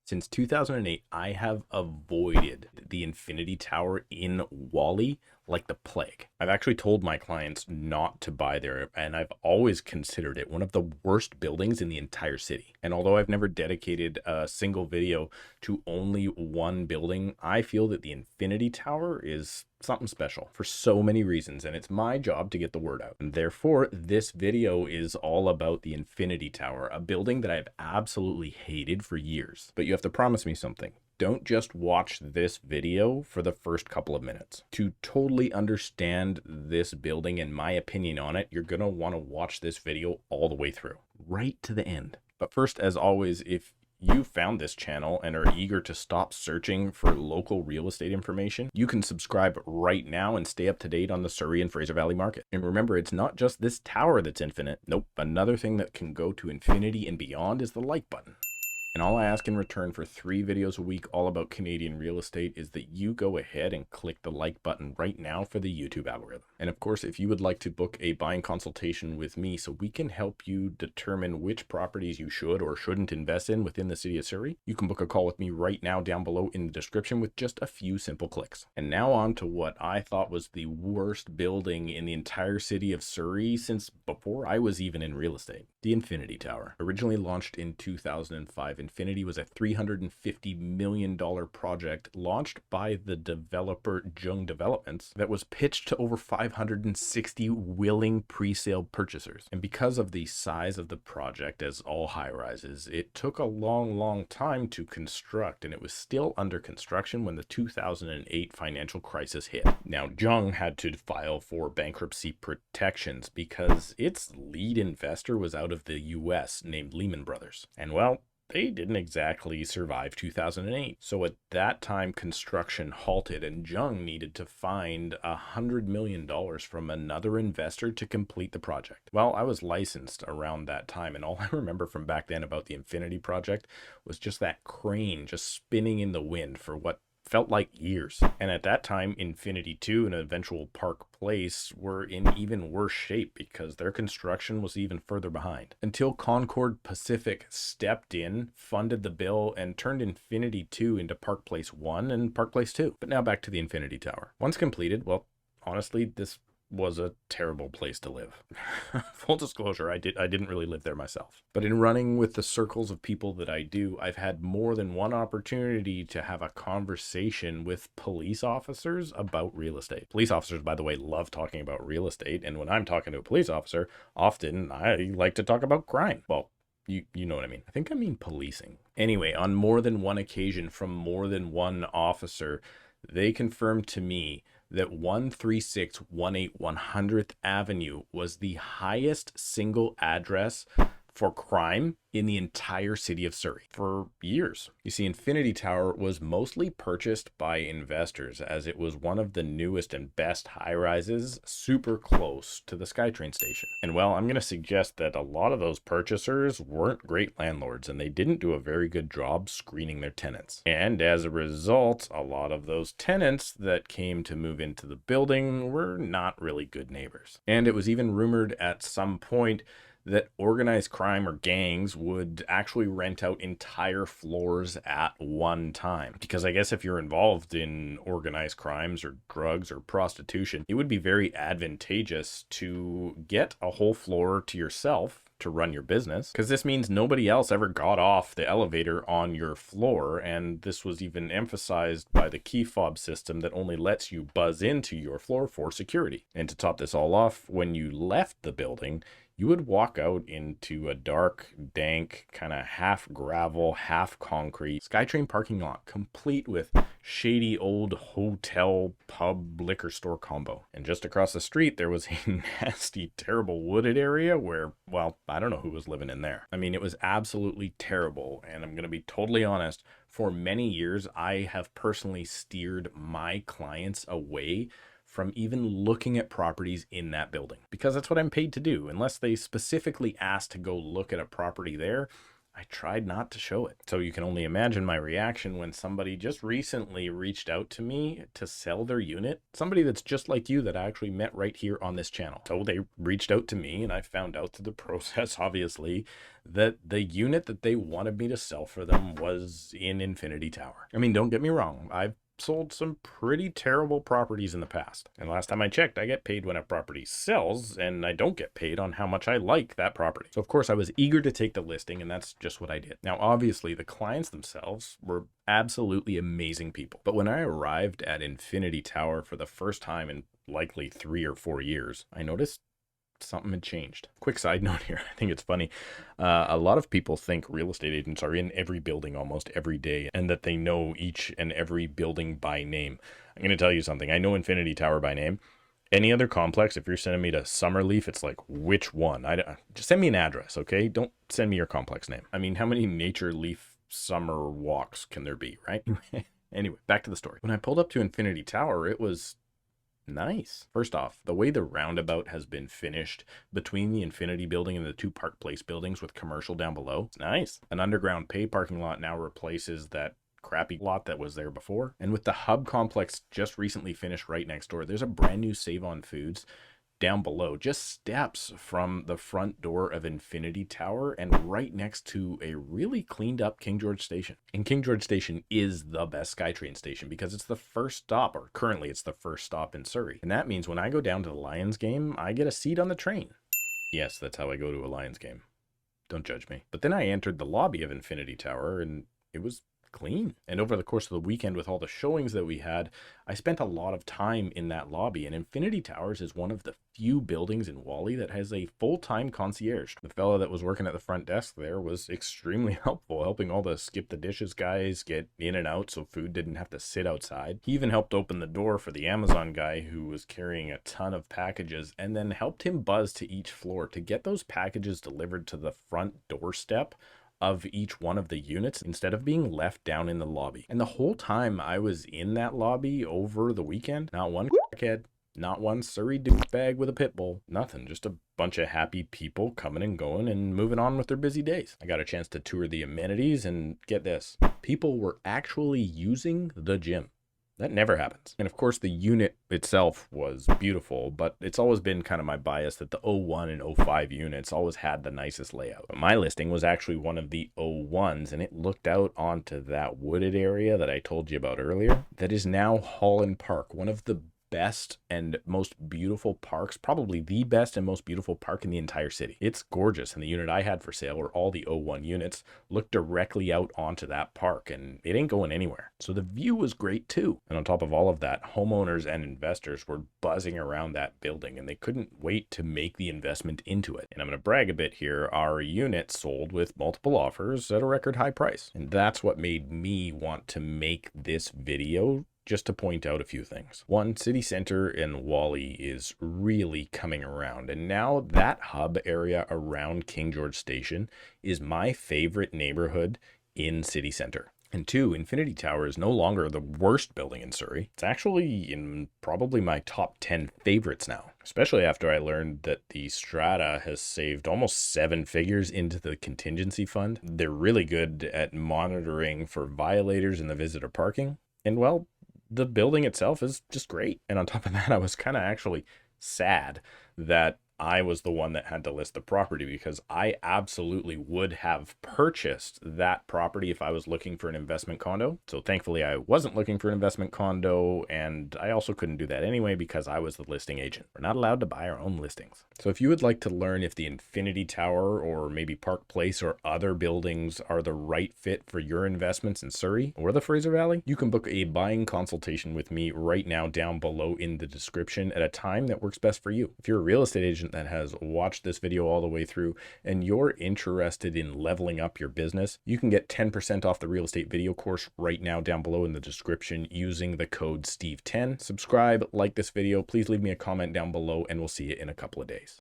Since 2008, I have avoided the Infinity Tower in Wally like the plague. I've actually told my clients not to buy there, and I've always considered it one of the worst buildings in the entire city. And although I've never dedicated a single video to only one building, I feel that the Infinity Tower is something special for so many reasons, and it's my job to get the word out. And therefore, this video is all about the Infinity Tower, a building that I've absolutely hated for years. But you have to promise me something. Don't just watch this video for the first couple of minutes. To totally understand this building and my opinion on it, you're going to want to watch this video all the way through, right to the end. But first, as always, if you found this channel and are eager to stop searching for local real estate information, you can subscribe right now and stay up to date on the Surrey and Fraser Valley market. And remember, it's not just this tower that's infinite. Nope, another thing that can go to infinity and beyond is the like button. And all I ask in return for 3 videos a week all about Canadian real estate is that you go ahead and click the like button right now for the YouTube algorithm. And of course, if you would like to book a buying consultation with me so we can help you determine which properties you should or shouldn't invest in within the city of Surrey, you can book a call with me right now down below in the description with just a few simple clicks. And now on to what I thought was the worst building in the entire city of Surrey since before I was even in real estate. The Infinity Tower. Originally launched in 2005, Infinity was a $350 million project launched by the developer Jung Developments that was pitched to over 560 willing pre-sale purchasers. And because of the size of the project, as all high-rises, it took a long time to construct, and it was still under construction when the 2008 financial crisis hit. Now, Jung had to file for bankruptcy protections because its lead investor was out of the US named Lehman Brothers. And well, they didn't exactly survive 2008. So at that time, construction halted and Jung needed to find $100 million from another investor to complete the project. Well, I was licensed around that time, and all I remember from back then about the Infinity project was just that crane just spinning in the wind for what felt like years. And at that time, Infinity 2 and eventual Park Place were in even worse shape because their construction was even further behind. Until Concord Pacific stepped in, funded the bill, and turned Infinity 2 into Park Place 1 and Park Place 2. But now back to the Infinity Tower. Once completed, well, honestly, this was a terrible place to live. Full disclosure, I didn't really live there myself. But in running with the circles of people that I do, I've had more than one opportunity to have a conversation with police officers about real estate. Police officers, by the way, love talking about real estate. And when I'm talking to a police officer, often I like to talk about crime. Well, you know what I mean. I think I mean policing. Anyway, on more than one occasion from more than one officer, they confirmed to me that 13618 100th Avenue was the highest single address for crime in the entire city of Surrey for years. You see, Infinity Tower was mostly purchased by investors as it was one of the newest and best high-rises super close to the SkyTrain station. And well, I'm going to suggest that a lot of those purchasers weren't great landlords and they didn't do a very good job screening their tenants. And as a result, a lot of those tenants that came to move into the building were not really good neighbors. And it was even rumored at some point that organized crime or gangs would actually rent out entire floors at one time. Because I guess if you're involved in organized crimes or drugs or prostitution, it would be very advantageous to get a whole floor to yourself to run your business, because this means nobody else ever got off the elevator on your floor, and this was even emphasized by the key fob system that only lets you buzz into your floor for security. And to top this all off, when you left the building, you would walk out into a dark, dank, kind of half gravel, half concrete SkyTrain parking lot, complete with shady old hotel, pub, liquor store combo. And just across the street, there was a nasty, terrible wooded area where, well, I don't know who was living in there. I mean, it was absolutely terrible. And I'm going to be totally honest, for many years, I have personally steered my clients away from even looking at properties in that building, because that's what I'm paid to do. Unless they specifically ask to go look at a property there, I tried not to show it. So you can only imagine my reaction when somebody just recently reached out to me to sell their unit. Somebody that's just like you that I actually met right here on this channel. So they reached out to me and I found out through the process, obviously, that the unit that they wanted me to sell for them was in Infinity Tower. I mean, don't get me wrong. I've sold some pretty terrible properties in the past. And last time I checked, I get paid when a property sells, and I don't get paid on how much I like that property. So of course I was eager to take the listing, and that's just what I did. Now, obviously the clients themselves were absolutely amazing people. But when I arrived at Infinity Tower for the first time in likely 3 or 4 years, I noticed something had changed. Quick side note here. I think it's funny. A lot of people think real estate agents are in every building almost every day and that they know each and every building by name. I'm going to tell you something. I know Infinity Tower by name. Any other complex, if you're sending me to Summerleaf, it's like, which one? Just send me an address, okay? Don't send me your complex name. I mean, how many Nature Leaf summer walks can there be, right? Anyway, back to the story. When I pulled up to Infinity Tower, it was nice. First off, the way the roundabout has been finished between the Infinity building and the 2 Park Place buildings with commercial down below, it's nice. An underground pay parking lot now replaces that crappy lot that was there before. And with the hub complex just recently finished right next door, there's a brand new Save On Foods down below, just steps from the front door of Infinity Tower and right next to a really cleaned up King George Station. And King George Station is the best SkyTrain station because it's the first stop, or currently it's the first stop in Surrey. And that means when I go down to the Lions game, I get a seat on the train. Yes, that's how I go to a Lions game. Don't judge me. But then I entered the lobby of Infinity Tower and it was clean. And over the course of the weekend with all the showings that we had, I spent a lot of time in that lobby. And Infinity Towers is one of the few buildings in Wally that has a full-time concierge. The fellow that was working at the front desk there was extremely helpful, helping all the skip the dishes guys get in and out so food didn't have to sit outside. He even helped open the door for the Amazon guy who was carrying a ton of packages and then helped him buzz to each floor to get those packages delivered to the front doorstep of each one of the units instead of being left down in the lobby. And the whole time I was in that lobby over the weekend, not one crackhead, not one Surrey douchebag with a pit bull, nothing, just a bunch of happy people coming and going and moving on with their busy days. I got a chance to tour the amenities and get this, people were actually using the gym. That never happens. And of course, the unit itself was beautiful, but it's always been kind of my bias that the 01 and 05 units always had the nicest layout. But my listing was actually one of the 01s, and it looked out onto that wooded area that I told you about earlier. That is now Holland Park, one of the best and most beautiful parks, probably the best and most beautiful park in the entire city. It's gorgeous, and the unit I had for sale, or all the 01 units, looked directly out onto that park, and it ain't going anywhere. So the view was great too. And on top of all of that, homeowners and investors were buzzing around that building, and they couldn't wait to make the investment into it. And I'm going to brag a bit here. Our unit sold with multiple offers at a record high price. And that's what made me want to make this video, just to point out a few things. One, city center in Wally is really coming around, and now that hub area around King George Station is my favorite neighborhood in city center. And 2, Infinity Tower is no longer the worst building in Surrey. It's actually in probably my top 10 favorites now, especially after I learned that the Strata has saved almost 7 figures into the contingency fund. They're really good at monitoring for violators in the visitor parking. And well, the building itself is just great. And on top of that, I was kind of actually sad that I was the one that had to list the property, because I absolutely would have purchased that property if I was looking for an investment condo. So thankfully I wasn't looking for an investment condo, and I also couldn't do that anyway because I was the listing agent. We're not allowed to buy our own listings. So if you would like to learn if the Infinity Tower or maybe Park Place or other buildings are the right fit for your investments in Surrey or the Fraser Valley, you can book a buying consultation with me right now down below in the description at a time that works best for you. If you're a real estate agent that has watched this video all the way through and you're interested in leveling up your business, you can get 10% off the real estate video course right now down below in the description using the code Steve10. Subscribe, like this video, please leave me a comment down below, and we'll see you in a couple of days.